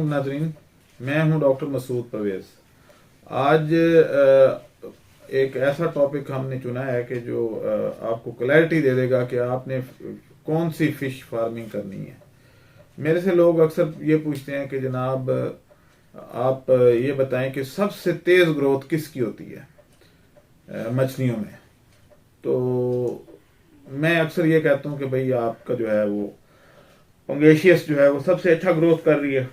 नाज़रीन, मैं हूं डॉक्टर मसूद परवेज़। आज एक ऐसा टॉपिक हमने चुना है कि जो आपको क्लैरिटी दे देगा कि आपने कौन सी फ़िश फार्मिंग करनी है। मेरे से लोग अक्सर ये पूछते हैं कि जनाब आप ये बताएं कि सबसे तेज़ ग्रोथ किसकी होती है मछलियों में। तो मैं अक्सर ये कहता हूँ कि भाई आपका जो है वो पंगेशियस जो है वो सबसे अच्छा ग्रोथ कर रही है,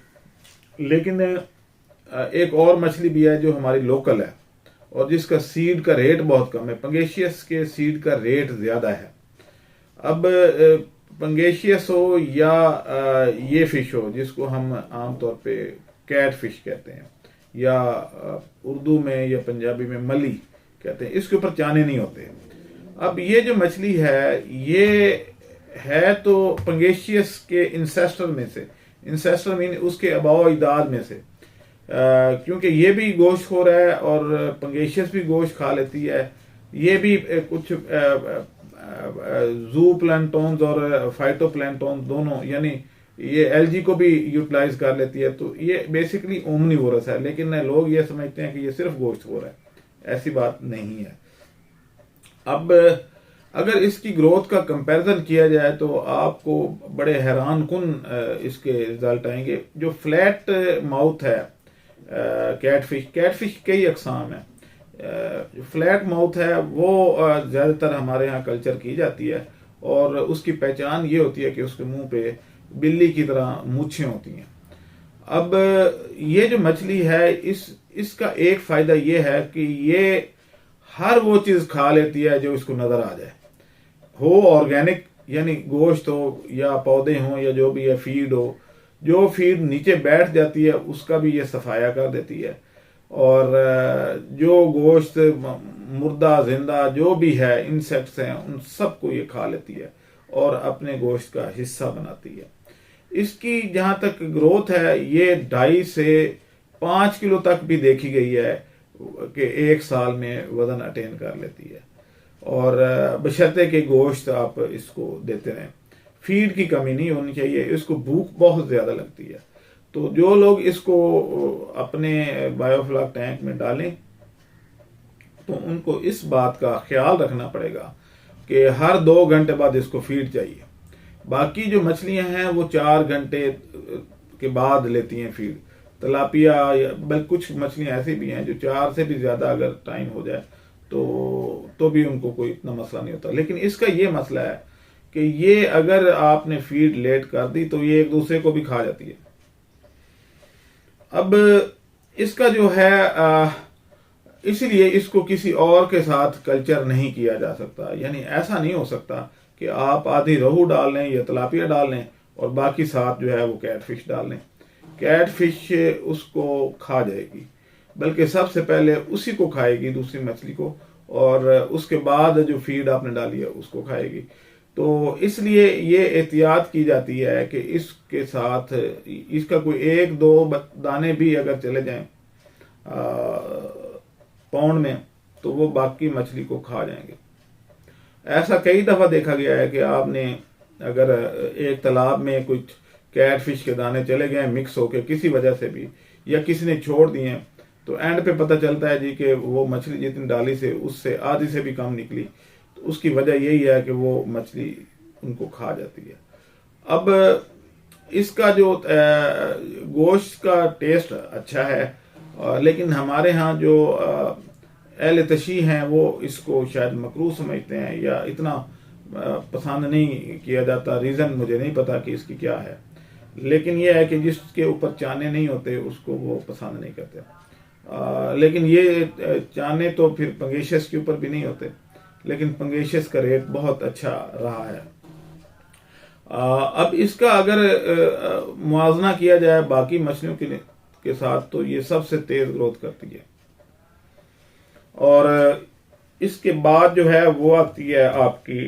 लेकिन एक और मछली भी है जो हमारी लोकल है और जिसका सीड का रेट बहुत कम है। पंगेशियस के सीड का रेट ज़्यादा है। अब पंगेशियस हो या ये फिश हो जिसको हम आमतौर पे कैट फिश कहते हैं या उर्दू में या पंजाबी में मली कहते हैं, इसके ऊपर चाने नहीं होते। अब ये जो मछली है ये है तो पंगेशियस के इंसेस्टर में से, इंसेस्टर मीन उसके अबाव इदाद में से, क्योंकि ये भी गोश्त खो रहा है और पंगेशियस भी गोश्त खा लेती है। ये भी कुछ जू प्लांटोन्स और फाइटो प्लांटोन्स दोनों, यानी ये एलजी को भी यूटिलाइज कर लेती है। तो ये बेसिकली ओमनीवोरस है, लेकिन लोग ये समझते हैं कि ये सिर्फ गोश्त खो रहा है। ऐसी बात नहीं है। अब अगर इसकी ग्रोथ का कंपैरिजन किया जाए तो आपको बड़े हैरान कुन इसके रिजल्ट आएंगे। जो फ्लैट माउथ है कैटफिश कई अकसाम है। जो फ्लैट माउथ है वो ज़्यादातर हमारे यहाँ कल्चर की जाती है और उसकी पहचान ये होती है कि उसके मुंह पे बिल्ली की तरह मूछें होती हैं। अब ये जो मछली है इसका एक फ़ायदा ये है कि ये हर वो चीज़ खा लेती है जो इसको नज़र आ जाए, हो ऑर्गेनिक यानी गोश्त हो या पौधे हों या जो भी है, फीड हो। जो फीड नीचे बैठ जाती है उसका भी ये सफाया कर देती है और जो गोश्त मुर्दा जिंदा जो भी है इंसेक्ट्स हैं उन सबको ये खा लेती है और अपने गोश्त का हिस्सा बनाती है। इसकी जहाँ तक ग्रोथ है ये 2.5 से 5 किलो तक भी देखी गई है कि एक साल में वजन अटेन कर लेती है और बशर्ते के गोश्त आप इसको देते रहें। फीड की कमी नहीं होनी चाहिए। इसको भूख बहुत ज़्यादा लगती है। तो जो लोग इसको अपने बायोफ्लॉक टैंक में डालें तो उनको इस बात का ख्याल रखना पड़ेगा कि हर 2 घंटे बाद इसको फीड चाहिए। बाकी जो मछलियां हैं वो 4 घंटे के बाद लेती हैं फीड। तलापिया या बल्कि कुछ मछलियां ऐसी भी हैं जो 4 से भी ज़्यादा अगर टाइम हो जाए तो भी उनको कोई इतना मसला नहीं होता। लेकिन इसका ये मसला है कि ये अगर आपने फीड लेट कर दी तो ये एक दूसरे को भी खा जाती है। अब इसका जो है इसीलिए इसको किसी और के साथ कल्चर नहीं किया जा सकता। यानी ऐसा नहीं हो सकता कि आप आधी रोहू डाल लें या तलापिया डाल लें और बाकी साथ जो है वो कैटफिश डाल लें। कैटफिश उसको खा जाएगी, बल्कि सबसे पहले उसी को खाएगी, दूसरी मछली को, और उसके बाद जो फीड आपने डाली है उसको खाएगी। तो इसलिए ये एहतियात की जाती है कि इसके साथ इसका कोई 1-2 दाने भी अगर चले जाएं पाउंड में तो वो बाकी मछली को खा जाएंगे। ऐसा कई दफ़ा देखा गया है कि आपने अगर एक तालाब में कुछ कैटफिश के दाने चले गए मिक्स होके किसी वजह से भी, या किसी ने छोड़ दिए, तो एंड पे पता चलता है जी कि वो मछली जितनी डाली से उससे आधी से भी कम निकली। तो उसकी वजह यही है कि वो मछली उनको खा जाती है। अब इसका जो गोश्त का टेस्ट अच्छा है, लेकिन हमारे यहाँ जो अहले तशी हैं वो इसको शायद मकरूह समझते हैं या इतना पसंद नहीं किया जाता। रीज़न मुझे नहीं पता कि इसकी क्या है, लेकिन यह है कि जिसके ऊपर चाने नहीं होते उसको वो पसंद नहीं करते। लेकिन ये चाने तो फिर पंगेशियस के ऊपर भी नहीं होते, लेकिन पंगेशियस का रेट बहुत अच्छा रहा है। अब इसका अगर मुआवजा किया जाए बाकी मछलियों के साथ तो ये सबसे तेज ग्रोथ करती है। और इसके बाद जो है वो आती है आपकी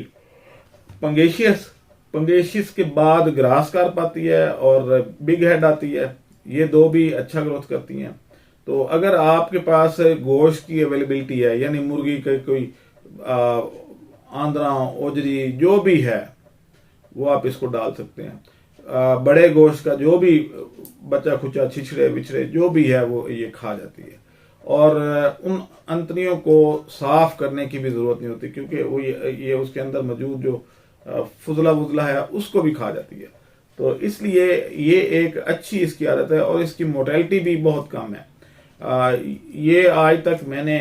पंगेशियस के बाद ग्रास कार्प आती है और बिग हेड आती है। ये दो भी अच्छा ग्रोथ करती हैं। तो अगर आपके पास गोश्त की अवेलेबिलिटी है, यानी मुर्गी का कोई आंद्रा ओजरी जो भी है वो आप इसको डाल सकते हैं। बड़े गोश्त का जो भी बचा खुचा, छिछड़े विछड़े जो भी है वो ये खा जाती है। और उन अंतड़ियों को साफ करने की भी जरूरत नहीं होती, क्योंकि वो ये उसके अंदर मौजूद जो फुजला वुजला है उसको भी खा जाती है। तो इसलिए ये एक अच्छी इसकी आदत है, और इसकी मोर्टेलिटी भी बहुत कम है। ये आज तक मैंने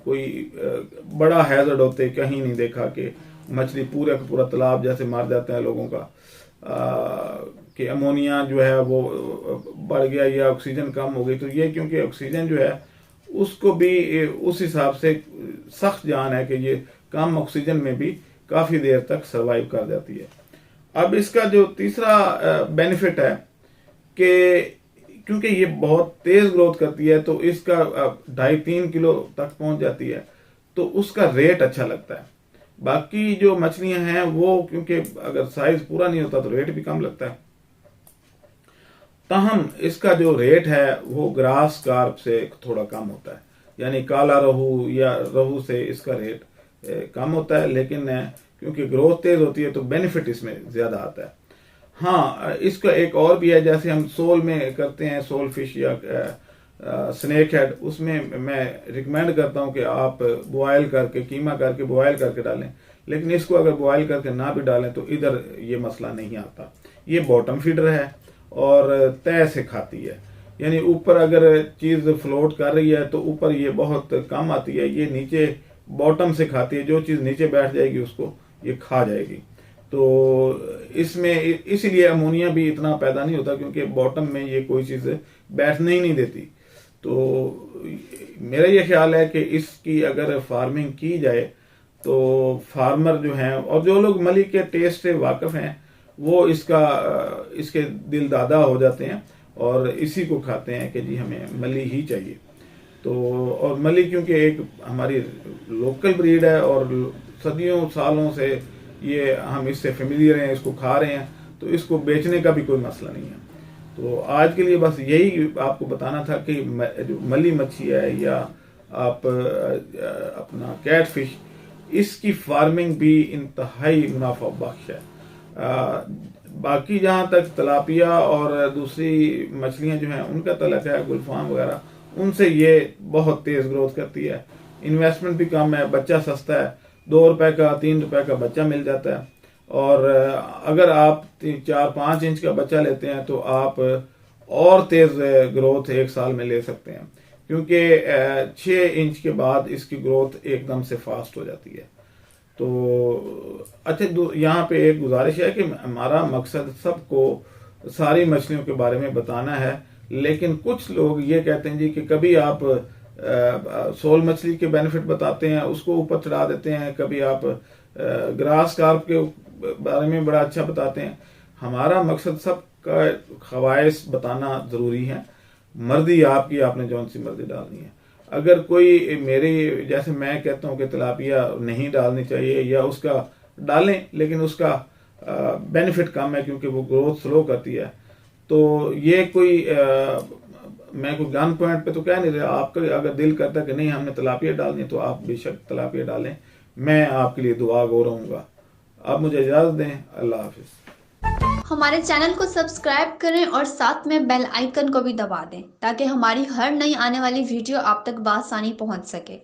कोई बड़ा हैजर्ड होते कहीं नहीं देखा कि मछली पूरा का पूरा तालाब जैसे मार जाते हैं लोगों का, कि अमोनिया जो है वो बढ़ गया या ऑक्सीजन कम हो गई। तो ये क्योंकि ऑक्सीजन जो है उसको भी उस हिसाब से सख्त जान है कि ये कम ऑक्सीजन में भी काफ़ी देर तक सरवाइव कर जाती है। अब इसका जो तीसरा बेनिफिट है कि क्योंकि ये बहुत तेज ग्रोथ करती है, तो इसका 2.5-3 किलो तक पहुंच जाती है, तो उसका रेट अच्छा लगता है। बाकी जो मछलियां हैं वो क्योंकि अगर साइज पूरा नहीं होता तो रेट भी कम लगता है। ताहम इसका जो रेट है वो ग्रास कार्प से थोड़ा कम होता है, यानी काला रोहू या रोहू से इसका रेट कम होता है, लेकिन क्योंकि ग्रोथ तेज होती है तो बेनिफिट इसमें ज्यादा आता है। हाँ, इसका एक और भी है, जैसे हम सोल में करते हैं, सोल फिश या स्नेक हेड, उसमें मैं रिकमेंड करता हूं कि आप बॉयल करके, कीमा करके बॉयल करके डालें। लेकिन इसको अगर बॉयल करके ना भी डालें तो इधर ये मसला नहीं आता। ये बॉटम फीडर है और तय से खाती है, यानी ऊपर अगर चीज फ्लोट कर रही है तो ऊपर ये बहुत कम आती है, ये नीचे बॉटम से खाती है। जो चीज नीचे बैठ जाएगी उसको ये खा जाएगी। तो इसमें इसीलिए अमोनिया भी इतना पैदा नहीं होता, क्योंकि बॉटम में ये कोई चीज बैठने ही नहीं देती। तो मेरा ये ख्याल है कि इसकी अगर फार्मिंग की जाए तो फार्मर जो हैं और जो लोग मली के टेस्ट से वाकिफ हैं वो इसके दिल दादा हो जाते हैं और इसी को खाते हैं कि जी हमें मली ही चाहिए। तो और मली क्योंकि एक हमारी लोकल ब्रीड है और सदियों सालों से ये हम इससे फेमिलियर हैं, इसको खा रहे हैं, तो इसको बेचने का भी कोई मसला नहीं है। तो आज के लिए बस यही आपको बताना था कि जो मली मच्छी है या आप अपना कैट फिश, इसकी फार्मिंग भी इंतहाई मुनाफा बख्श है। बाकी जहाँ तक तलापिया और दूसरी मछलियाँ जो हैं उनका तलक है, गुलफाम वगैरह, उनसे ये बहुत तेज ग्रोथ करती है। इन्वेस्टमेंट भी कम है, बच्चा सस्ता है, 2 रुपए का 3 रुपए का बच्चा मिल जाता है। और अगर आप 4-5 इंच का बच्चा लेते हैं तो आप और तेज ग्रोथ 1 साल में ले सकते हैं, क्योंकि 6 इंच के बाद इसकी ग्रोथ एकदम से फास्ट हो जाती है। तो अच्छा, यहाँ पे एक गुजारिश है कि हमारा मकसद सबको सारी मछलियों के बारे में बताना है, लेकिन कुछ लोग ये कहते हैं जी कि कभी आप सोल मछली के बेनिफिट बताते हैं, उसको ऊपर चढ़ा देते हैं, कभी आप ग्रास कार्प के बारे में बड़ा अच्छा बताते हैं। हमारा मकसद सबका खवाइश बताना जरूरी है। मर्जी आपकी, आपने जौन सी मर्जी डालनी है। अगर कोई मेरी जैसे मैं कहता हूँ कि तिलापिया नहीं डालनी चाहिए या उसका डालें, लेकिन उसका बेनिफिट कम है क्योंकि वो ग्रोथ स्लो करती है, तो ये कोई मैं कोई गन पॉइंट पे तो कह नहीं रहा। आपका अगर दिल करता है कि नहीं हमने तिलापिया डालनी है तो आप बेशक तिलापिया डालें, मैं आपके लिए दुआ गो रहूंगा। आप मुझे इजाजत दें, अल्लाह हाफिज। हमारे चैनल को सब्सक्राइब करें और साथ में बेल आइकन को भी दबा दें ताकि हमारी हर नई आने वाली वीडियो आप तक बआसानी पहुंच सके।